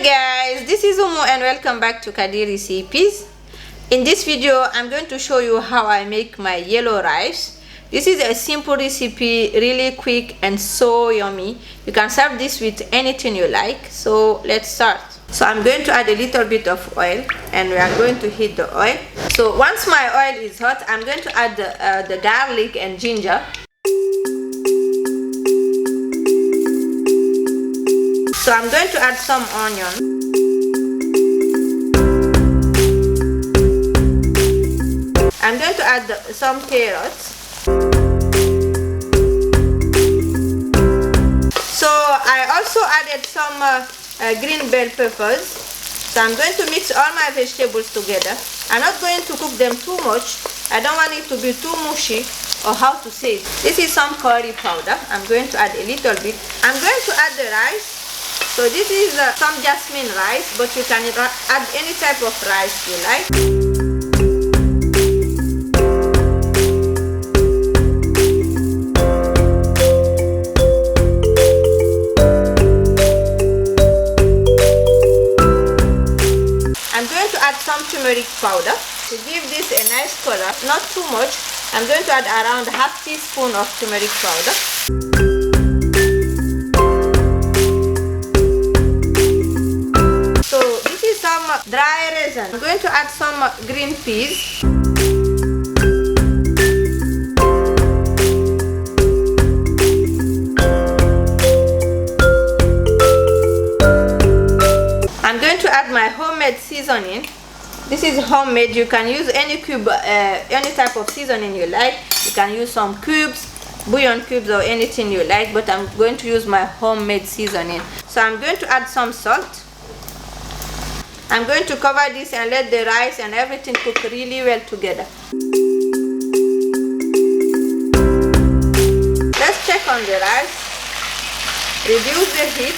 Guys, this is Umu and welcome back to Kadi Recipes. In this video I'm going to show you how I make my yellow rice. This is a simple recipe, really quick and so yummy. You can serve this with anything you like. So let's start. So I'm going to add a little bit of oil and we are going to heat the oil. So once my oil is hot, I'm going to add the garlic and ginger. So I'm going to add some onion. I'm going to add some carrots. So I also added some green bell peppers. So I'm going to mix all my vegetables together. I'm not going to cook them too much. I don't want it to be too mushy, or how to say it. This is some curry powder. I'm going to add a little bit. I'm going to add the rice. So this is some jasmine rice, but you can add any type of rice you like. I'm going to add some turmeric powder to give this a nice color, not too much. I'm going to add around half teaspoon of turmeric powder. Dry raisin. I'm going to add some green peas. I'm going to add my homemade seasoning. This is homemade. You can use any cube, any type of seasoning you like. You can use some cubes, bouillon cubes, or anything you like, but I'm going to use my homemade seasoning. So I'm going to add some salt. I'm going to cover this and let the rice and everything cook really well together. Let's check on the rice. Reduce the heat.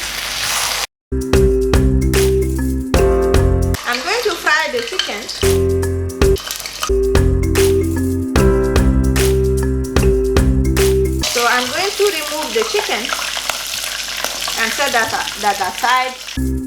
I'm going to fry the chicken. So I'm going to remove the chicken and set that aside.